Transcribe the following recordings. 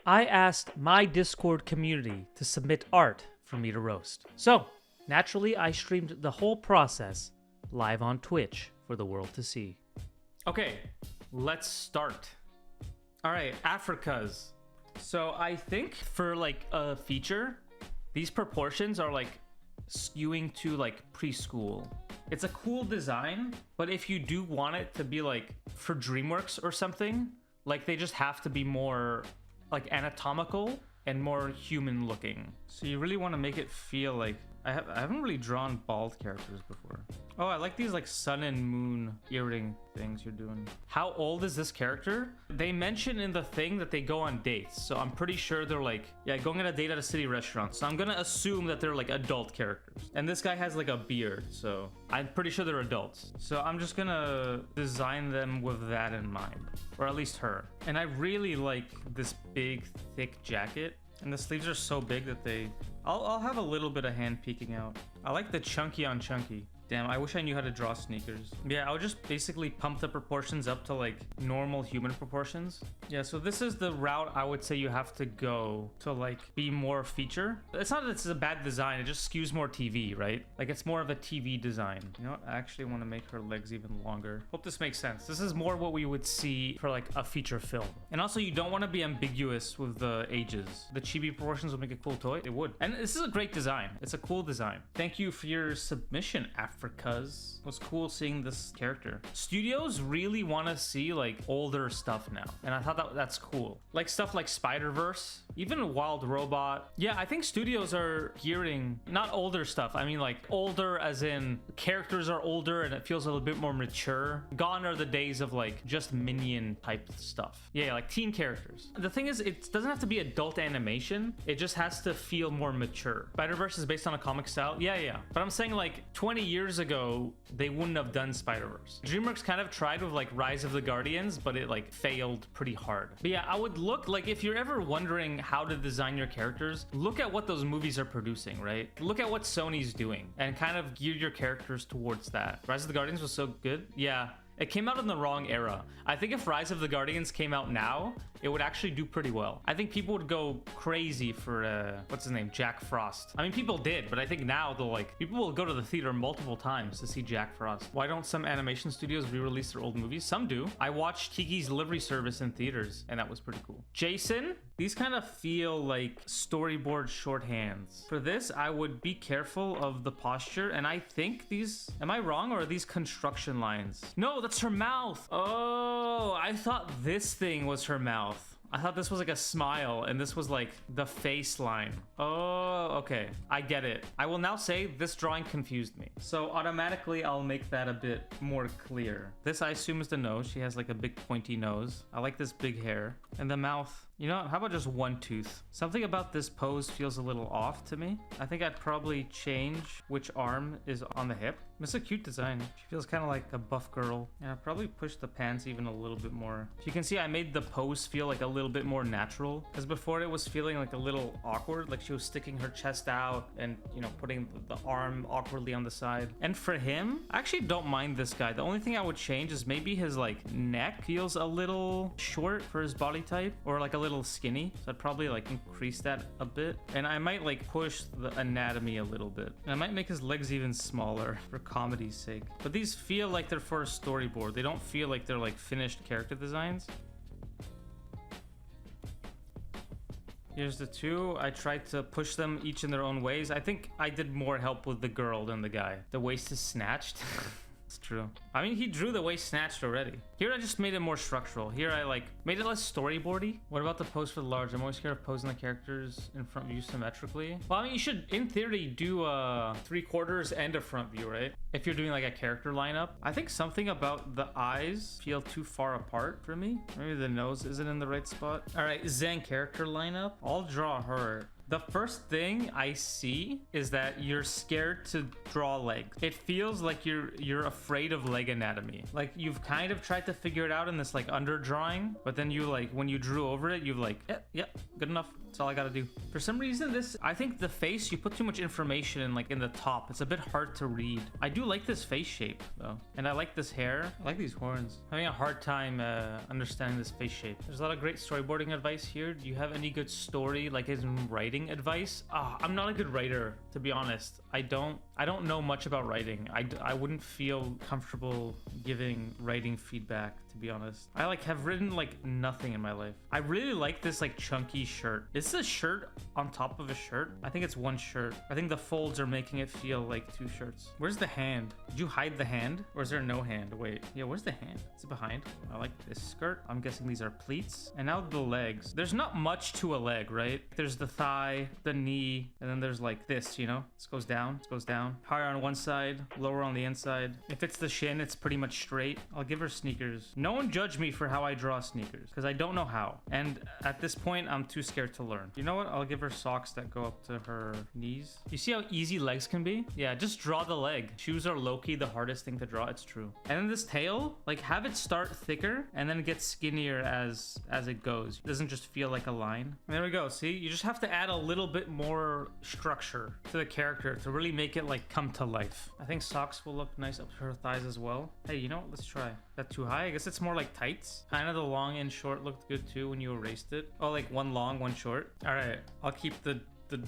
I asked my Discord community to submit art for me to roast. So, naturally, I streamed the whole process live on Twitch for the world to see. Okay, let's start. All right, Africuz. So I think for like a feature, these proportions are like skewing to like preschool. It's a cool design, but if you do want it to be like for DreamWorks or something, like they just have to be more like anatomical and more human looking. So you really want to make it feel like I haven't really drawn bald characters before. Oh, I like these like sun and moon earring things you're doing. How old is this character? They mention in the thing that they go on dates. So I'm pretty sure they're like, yeah, going on a date at a city restaurant. So I'm gonna assume that they're like adult characters. And this guy has like a beard. So I'm pretty sure they're adults. So I'm just gonna design them with that in mind. Or at least her. And I really like this big, thick jacket. And the sleeves are so big that I'll have a little bit of hand peeking out. I like the chunky on chunky. Damn, I wish I knew how to draw sneakers. Yeah, I would just basically pump the proportions up to like normal human proportions. Yeah, so this is the route I would say you have to go to like be more feature. It's not that it's a bad design, it just skews more TV, right? Like it's more of a TV design. You know what? I actually want to make her legs even longer. Hope this makes sense. This is more what we would see for like a feature film. And also you don't want to be ambiguous with the ages. The chibi proportions would make a cool toy. It would. And this is a great design. It's a cool design. Thank you for your submission, Africuz. It was cool seeing this character. Studios really want to see like older stuff now, and I thought that's cool. Like stuff like Spider-Verse, even Wild Robot. Yeah, I think studios are gearing not older stuff. I mean like older as in characters are older and it feels a little bit more mature. Gone are the days of like just minion type stuff. Yeah, like teen characters. The thing is, it doesn't have to be adult animation. It just has to feel more mature. Spider-Verse is based on a comic style. Yeah. But I'm saying like 20 years ago, they wouldn't have done Spider-Verse. DreamWorks kind of tried with like Rise of the Guardians, but it like failed pretty hard. But yeah, I would look like if you're ever wondering how to design your characters, look at what those movies are producing, right? Look at what Sony's doing and kind of gear your characters towards that. Rise of the Guardians was so good. Yeah. It came out in the wrong era. I think if Rise of the Guardians came out now, it would actually do pretty well. I think people would go crazy for, what's his name? Jack Frost. I mean, people did, but I think now they'll like, people will go to the theater multiple times to see Jack Frost. Why don't some animation studios re-release their old movies? Some do. I watched Kiki's Delivery Service in theaters, and that was pretty cool. Jason, these kind of feel like storyboard shorthands. For this, I would be careful of the posture, and I think these, am I wrong, or are these construction lines? No, that's her mouth. Oh, I thought this thing was her mouth. I thought this was like a smile and this was like the face line. Oh, okay. I get it. I will now say this drawing confused me. So automatically I'll make that a bit more clear. This I assume is the nose. She has like a big pointy nose. I like this big hair. And the mouth, you know, how about just one tooth? Something about this pose feels a little off to me. I think I'd probably change which arm is on the hip. It's a cute design. She feels kind of like a buff girl. And I'd probably push the pants even a little bit more. You can see I made the pose feel like a little bit more natural. Because before it was feeling like a little awkward. Like she was sticking her chest out and, you know, putting the arm awkwardly on the side. And for him, I actually don't mind this guy. The only thing I would change is maybe his like neck feels a little short for his body type, or like a little skinny. So I'd probably like increase that a bit, and I might like push the anatomy a little bit, and I might make his legs even smaller for comedy's sake. But these feel like they're for a storyboard. They don't feel like they're like finished character designs. Here's the two. I tried to push them each in their own ways. I think I did more help with the girl than the guy. The waist is snatched. It's true. I mean, he drew the waist snatched already. Here I just made it more structural. Here I like made it less storyboardy. What about the pose for the large? I'm always scared of posing the characters in front view symmetrically. Well, I mean, you should, in theory, do a 3/4 and a front view, right? If you're doing like a character lineup. I think something about the eyes feel too far apart for me. Maybe the nose isn't in the right spot. All right, ZenK character lineup. I'll draw her. The first thing I see is that you're scared to draw legs. It feels like you're afraid of leg anatomy. Like you've kind of tried to figure it out in this like under drawing, but then you like when you drew over it, you've like, yep, good enough. That's all I gotta do. For some reason, I think the face, you put too much information in like in the top. It's a bit hard to read. I do like this face shape though. And I like this hair. I like these horns. I'm having a hard time understanding this face shape. There's a lot of great storyboarding advice here. Do you have any good story, like as in writing advice? I'm not a good writer, to be honest. I don't know much about writing. I wouldn't feel comfortable giving writing feedback, to be honest. I like have written like nothing in my life. I really like this like chunky shirt. Is this a shirt on top of a shirt? I think it's one shirt. I think the folds are making it feel like two shirts. Where's the hand? Did you hide the hand? Or is there no hand? Wait, yeah, where's the hand? Is it behind? I like this skirt. I'm guessing these are pleats. And now the legs. There's not much to a leg, right? There's the thigh, the knee, and then there's like this, you know? This goes down, this goes down. Higher on one side, lower on the inside. If it's the shin, it's pretty much straight. I'll give her sneakers. No one judge me for how I draw sneakers, because I don't know how. And at this point, I'm too scared to learn. You know what? I'll give her socks that go up to her knees. You see how easy legs can be? Yeah, just draw the leg. Shoes are low-key the hardest thing to draw. It's true. And then this tail, like have it start thicker and then get skinnier as it goes. It doesn't just feel like a line. And there we go. See, you just have to add a little bit more structure to the character to really make it like come to life. I think socks will look nice up to her thighs as well. Hey, you know what? Let's try. That too high? I guess it's more like tights. Kind of the long and short looked good too when you erased it. Oh, like one long, one short. All right, I'll keep the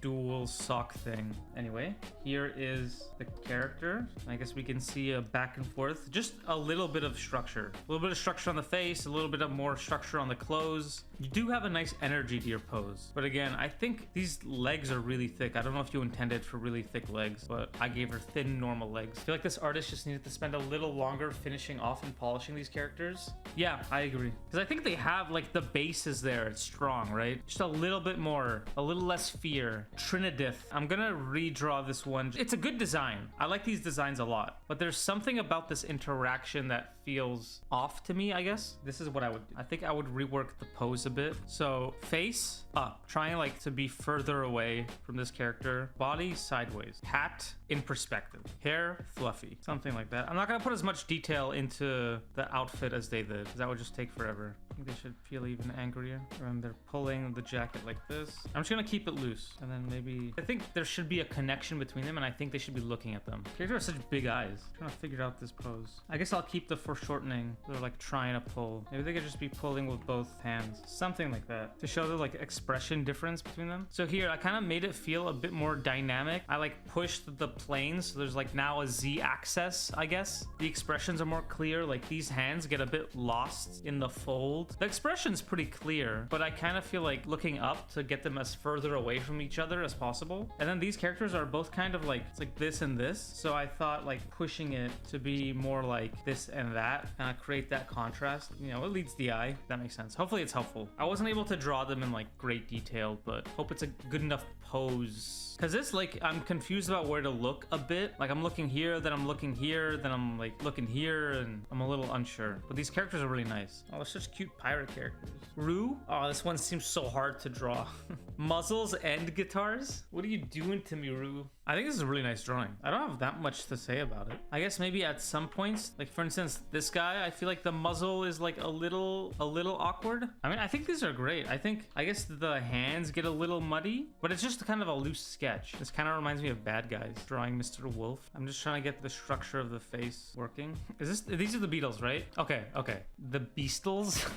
dual sock thing. Anyway, here is the character. I guess we can see a back and forth. Just a little bit of structure. A little bit of structure on the face, a little bit of more structure on the clothes. You do have a nice energy to your pose. But again, I think these legs are really thick. I don't know if you intended for really thick legs, but I gave her thin, normal legs. I feel like this artist just needed to spend a little longer finishing off and polishing these characters. Yeah, I agree. Because I think they have, like, the base is there. It's strong, right? Just a little bit more, a little less fear. Trinidith. I'm gonna redraw this one. It's a good design. I like these designs a lot. But there's something about this interaction that feels off to me, I guess. This is what I would do. I think I would rework the pose a bit. So face up, trying like to be further away from this character. Body sideways. Hat in perspective. Hair fluffy. Something like that. I'm not gonna put as much detail into the outfit as they did, because that would just take forever. I think they should feel even angrier. And they're pulling the jacket like this. I'm just gonna keep it loose. And then maybe... I think there should be a connection between them, and I think they should be looking at them. Characters have such big eyes. I'm trying to figure out this pose. I guess I'll keep the foreshortening. They're like trying to pull. Maybe they could just be pulling with both hands. Something like that. To show the like expression difference between them. So here, I kind of made it feel a bit more dynamic. I like pushed the planes. So there's like now a Z axis, I guess. The expressions are more clear. Like these hands get a bit lost in the fold. The expression's pretty clear, but I kind of feel like looking up to get them as further away from each other as possible. And then these characters are both kind of like, it's like this and this. So I thought like pushing it to be more like this and that, kind of create that contrast. You know, it leads the eye. That makes sense. Hopefully it's helpful. I wasn't able to draw them in like great detail, but hope it's a good enough pose. Cause this, like, I'm confused about where to look a bit. Like I'm looking here, then I'm looking here, then I'm like looking here, and I'm a little unsure. But these characters are really nice. Oh, they're such cute pirate characters. Rue? Oh, this one seems so hard to draw. Muzzles and guitars? What are you doing to me, Rue? I think this is a really nice drawing. I don't have that much to say about it. I guess maybe at some points, like for instance, this guy, I feel like the muzzle is like a little awkward. I mean, I think these are great. I guess the hands get a little muddy, but it's just kind of a loose sketch. This kind of reminds me of Bad Guys, drawing Mr. Wolf. I'm just trying to get the structure of the face working. These are the Beatles, right? Okay. The Beastles.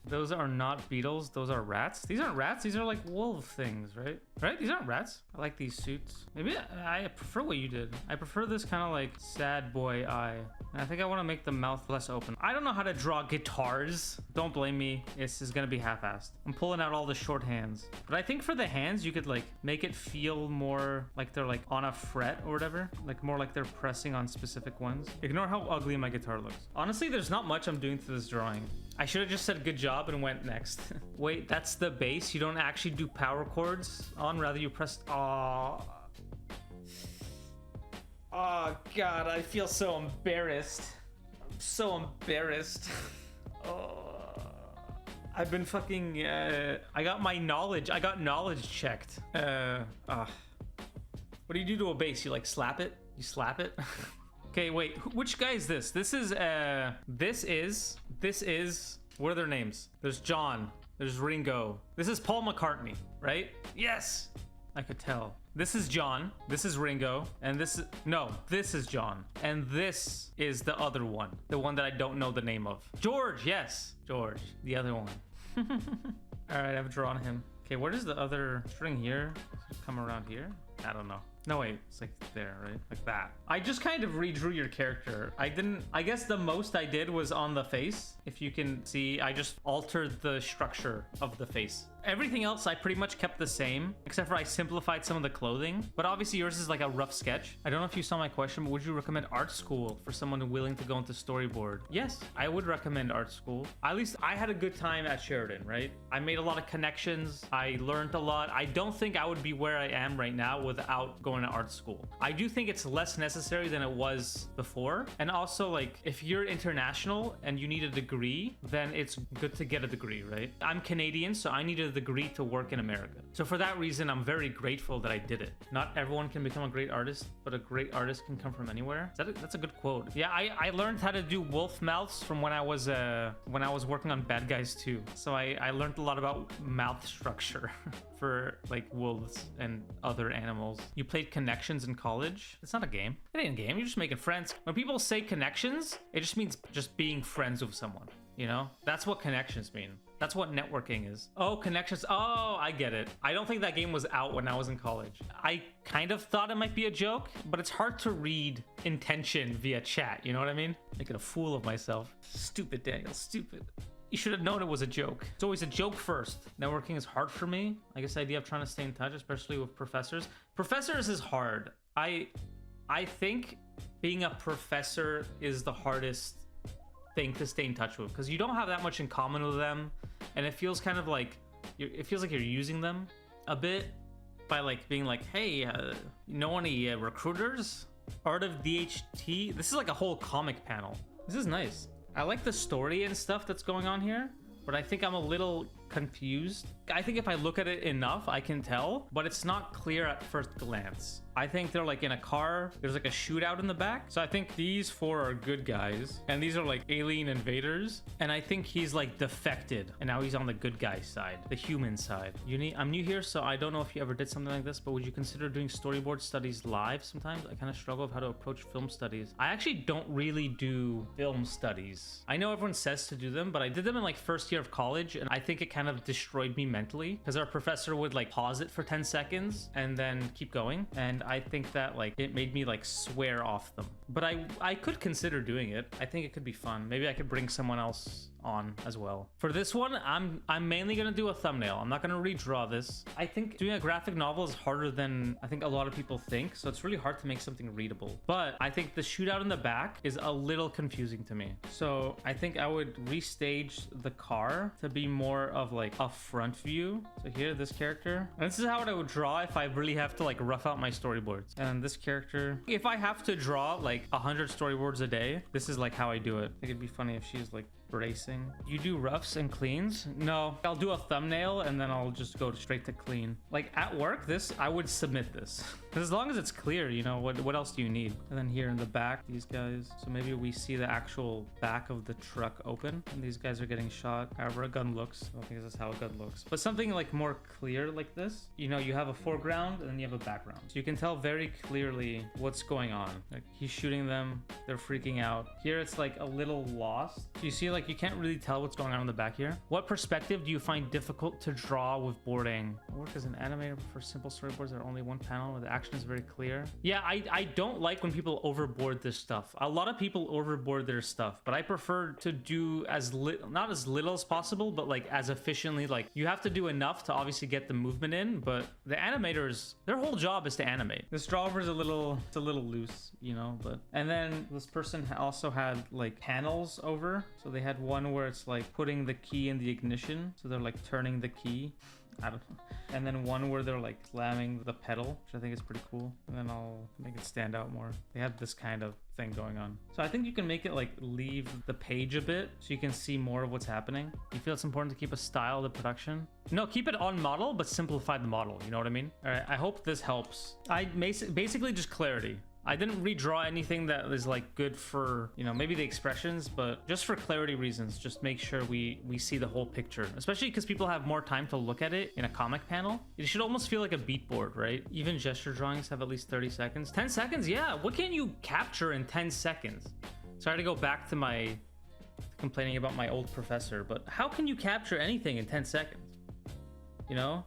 Those are not beetles. Those are rats. These aren't rats. These are like wolf things, right? Right? These aren't rats. I like these suits. Maybe I prefer what you did. I prefer this kind of like sad boy eye. And I think I want to make the mouth less open. I don't know how to draw guitars. Don't blame me. This is going to be half-assed. I'm pulling out all the short hands. But I think for the hands, you could like make it feel more like they're like on a fret or whatever. Like more like they're pressing on specific ones. Ignore how ugly my guitar looks. Honestly, there's not much I'm doing to this drawing. I should have just said good job and went next. Wait, that's the bass? You don't actually do power chords on? Rather you press... Oh, God, I feel so embarrassed. I'm so embarrassed. Oh, I've been fucking, I got knowledge checked. What do you do to a base? You like slap it? You slap it? Okay, wait, which guy is this? This is, what are their names? There's John, there's Ringo. This is Paul McCartney, right? Yes, I could tell. This is John, this is Ringo, and this is John. And this is the other one, the one that I don't know the name of. George, yes, George, the other one. All right, I've drawn him. Okay, where does the other string here come around here? I don't know. No, wait, it's like there, right? Like that. I just kind of redrew your character. I guess the most I did was on the face. If you can see, I just altered the structure of the face. Everything else I pretty much kept the same, except for I simplified some of the clothing. But obviously yours is like a rough sketch. I don't know if you saw my question, but would you recommend art school for someone willing to go into storyboard? Yes, I would recommend art school. At least I had a good time at Sheridan, right? I made a lot of connections. I learned a lot. I don't think I would be where I am right now without going to art school. I do think it's less necessary than it was before. And also, like, if you're international and you need a degree, then it's good to get a degree, right? I'm Canadian, so I needed a degree to work in America. So for that reason, I'm very grateful that I did it. Not everyone can become a great artist, but a great artist can come from anywhere. That's a good quote. Yeah, I learned how to do wolf mouths from when I was working on Bad Guys 2. So I learned a lot about mouth structure for like wolves and other animals. You played Connections in college. It's not a game. It ain't a game. You're just making friends. When people say connections, it just means just being friends with someone. You know, that's what connections mean. That's what networking is. Oh, connections. Oh, I get it. I don't think that game was out when I was in college. I kind of thought it might be a joke, but it's hard to read intention via chat. You know what I mean? Making a fool of myself. Stupid, Daniel. Stupid. You should have known it was a joke. It's always a joke first. Networking is hard for me. I guess the idea of trying to stay in touch, especially with professors. Professors is hard. I think being a professor is the hardest thing to stay in touch with, because you don't have that much in common with them, and it feels kind of like you're using them a bit by like being like, hey, you know any recruiters? Art of DHT. This is like a whole comic panel. This is nice. I like the story and stuff that's going on here, but I think I'm a little confused. I think if I look at it enough, I can tell, but it's not clear at first glance. I think they're like in a car. There's like a shootout in the back. So I think these four are good guys, and these are like alien invaders. And I think he's like defected, and now he's on the good guy side, the human side. I'm new here, so I don't know if you ever did something like this, but would you consider doing storyboard studies live sometimes? I kind of struggle with how to approach film studies. I actually don't really do film studies. I know everyone says to do them, but I did them in like first year of college, and I think it kind of destroyed me mentally, because our professor would like pause it for 10 seconds and then keep going. And I think that like it made me like swear off them. But I could consider doing it. I think it could be fun. Maybe I could bring someone else on as well. For this one, I'm mainly gonna do a thumbnail. I'm not gonna redraw this. I think doing a graphic novel is harder than I think a lot of people think, so it's really hard to make something readable. But I think the shootout in the back is a little confusing to me. So I think I would restage the car to be more of like a front view. So here, this character. And this is how I would draw if I really have to like rough out my storyboards. And this character, if I have to draw like 100 storyboards a day, this is like how I do it. I think it'd be funny if she's like bracing. You do roughs and cleans? No, I'll do a thumbnail and then I'll just go straight to clean. Like at work, I would submit this. Because as long as it's clear, you know, what else do you need? And then here in the back, these guys. So maybe we see the actual back of the truck open and these guys are getting shot. However a gun looks. I don't think this is how a gun looks. But something like more clear like this, you know, you have a foreground and then you have a background. So you can tell very clearly what's going on. Like he's shooting them, they're freaking out. Here it's like a little lost. You see like you can't really tell what's going on in the back here. What perspective do you find difficult to draw with boarding? I work as an animator for simple storyboards that are only one panel where the action is very clear. Yeah, I don't like when people overboard this stuff. A lot of people overboard their stuff, but I prefer to do not as little as possible, but like as efficiently. Like you have to do enough to obviously get the movement in, but the animators, their whole job is to animate. This drawer is a little loose, you know, but. And then this person also had like panels over. So they had one where it's like putting the key in the ignition. So they're like turning the key. I don't know. And then one where they're like slamming the pedal, which I think is pretty cool. And then I'll make it stand out more. They have this kind of thing going on. So I think you can make it like leave the page a bit so you can see more of what's happening. You feel it's important to keep a style of the production? No, keep it on model, but simplify the model. You know what I mean? All right, I hope this helps. Basically just clarity. I didn't redraw anything that is like good for, you know, maybe the expressions, but just for clarity reasons, just make sure we see the whole picture, especially because people have more time to look at it in a comic panel. It should almost feel like a beat board, right? Even gesture drawings have at least 30 seconds. 10 seconds? Yeah. What can you capture in 10 seconds? Sorry to go back to my complaining about my old professor, but how can you capture anything in 10 seconds? You know?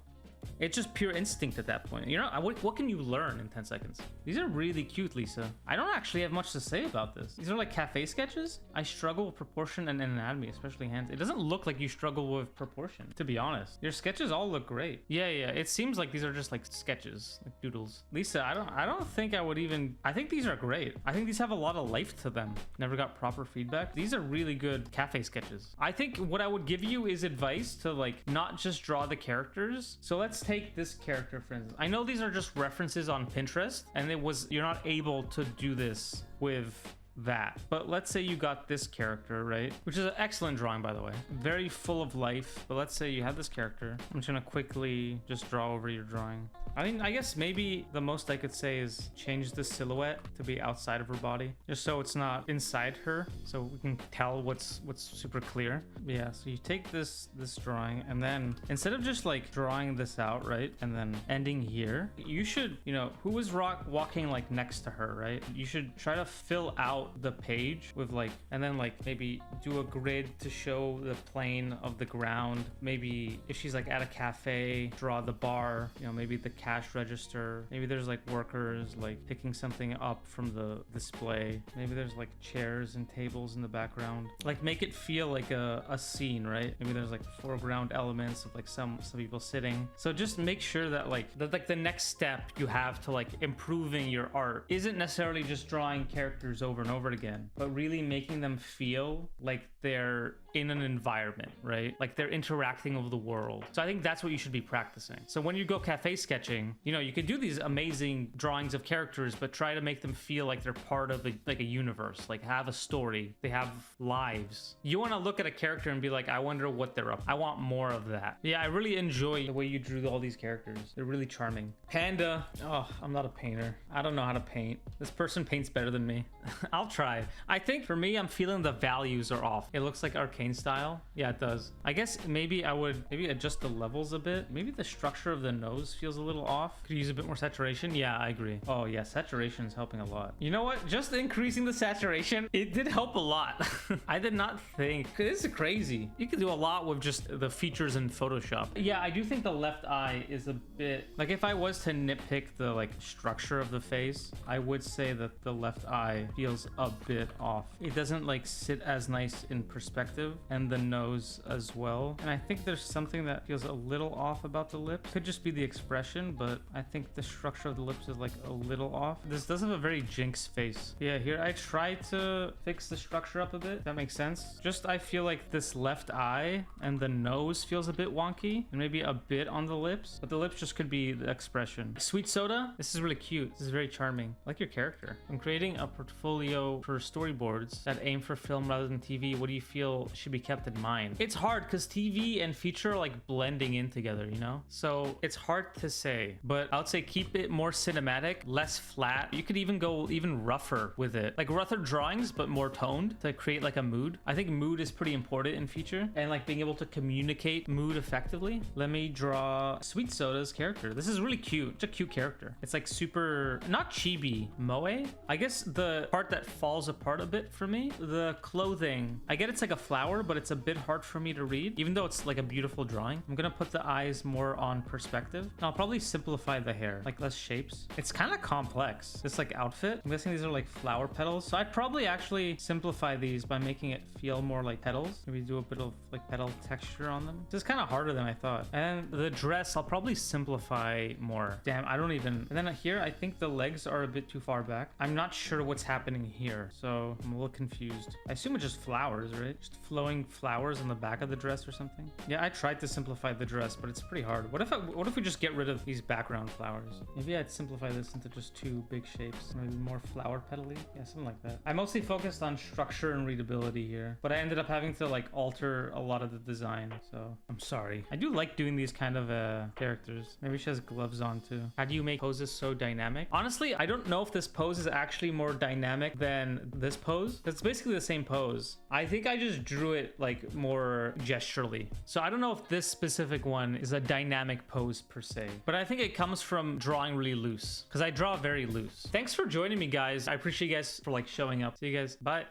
It's just pure instinct at that point. You know, what can you learn in 10 seconds? These are really cute, Lisa. I don't actually have much to say about this. These are like cafe sketches. I struggle with proportion and anatomy, especially hands. It doesn't look like you struggle with proportion, to be honest. Your sketches all look great. Yeah. It seems like these are just like sketches, like doodles. Lisa, I don't think I would even... I think these are great. I think these have a lot of life to them. Never got proper feedback. These are really good cafe sketches. I think what I would give you is advice to like not just draw the characters. So let's take this character for instance. I know these are just references on Pinterest and you're not able to do this with that, but let's say you got this character, right, which is an excellent drawing, by the way, very full of life. But let's say you have this character. I'm just gonna quickly just draw over your drawing. I mean, I guess maybe the most I could say is change the silhouette to be outside of her body, just so it's not inside her, so we can tell what's super clear. Yeah, so you take this drawing, and then instead of just like drawing this out, right, and then ending here, you should, you know, who was walking like next to her, right? You should try to fill out the page with like, and then like maybe do a grid to show the plane of the ground. Maybe if she's like at a cafe, draw the bar, you know, maybe the cash register. Maybe there's like workers like picking something up from the display. Maybe there's like chairs and tables in the background. Like make it feel like a scene, right? Maybe there's like foreground elements of like some people sitting. So just make sure that like the next step you have to like improving your art isn't necessarily just drawing characters over and over again, but really making them feel like they're in an environment, right? Like they're interacting with the world. So I think that's what you should be practicing. So when you go cafe sketching, you know, you can do these amazing drawings of characters, but try to make them feel like they're part of like a universe, like have a story, they have lives. You want to look at a character and be like, I wonder what they're up. I want more of that. Yeah, I really enjoy the way you drew all these characters. They're really charming. Panda. Oh, I'm not a painter. I don't know how to paint. This person paints better than me. I'll try. I think for me, I'm feeling the values are off. It looks like arcane style. Yeah, it does. I guess maybe I would adjust the levels a bit. Maybe the structure of the nose feels a little off. Could use a bit more saturation. Yeah, I agree. Oh yeah, saturation is helping a lot. You know what? Just increasing the saturation, it did help a lot. I did not think. This is crazy. You can do a lot with just the features in Photoshop. Yeah, I do think the left eye is a bit, like if I was to nitpick the like structure of the face, I would say that the left eye feels a bit off. It doesn't like sit as nice in perspective, and the nose as well. And I think there's something that feels a little off about the lips. Could just be the expression, but I think the structure of the lips is like a little off. This does have a very Jinx face. Yeah, here I tried to fix the structure up a bit. That makes sense. Just I feel like this left eye and the nose feels a bit wonky, and maybe a bit on the lips, but the lips just could be the expression. Sweet Soda, this is really cute. This is very charming. I like your character. I'm creating a portfolio for storyboards that aim for film rather than TV. What do you feel should be kept in mind? It's hard because TV and feature are like blending in together, you know? So it's hard to say, but I would say keep it more cinematic, less flat. You could even go even rougher with it, like rougher drawings, but more toned to create like a mood. I think mood is pretty important in feature, and like being able to communicate mood effectively. Let me draw Sweet Soda's character. This is really cute. It's a cute character. It's like super, not chibi, moe. I guess the part that falls apart a bit for me, the clothing. I get it's like a flower, but it's a bit hard for me to read, even though it's like a beautiful drawing. I'm gonna put the eyes more on perspective. And I'll probably simplify the hair, like less shapes. It's kind of complex, this like outfit. I'm guessing these are like flower petals. So I'd probably actually simplify these by making it feel more like petals. Maybe do a bit of like petal texture on them. This is kind of harder than I thought. And the dress, I'll probably simplify more. Damn, I don't even... And then here, I think the legs are a bit too far back. I'm not sure what's happening here, so I'm a little confused. I assume it's just flowers, right? Just flowing flowers on the back of the dress or something. Yeah, I tried to simplify the dress, but it's pretty hard. What if we just get rid of these background flowers? Maybe I'd simplify this into just two big shapes. Maybe more flower petal-y. Yeah, something like that. I mostly focused on structure and readability here, but I ended up having to like alter a lot of the design, so I'm sorry. I do like doing these kind of characters. Maybe she has gloves on too. How do you make poses so dynamic? Honestly, I don't know if this pose is actually more dynamic than this pose. It's basically the same pose. I think I just drew it like more gesturally. So I don't know if this specific one is a dynamic pose per se, but I think it comes from drawing really loose because I draw very loose. Thanks for joining me, guys. I appreciate you guys for like showing up. See you guys. Bye.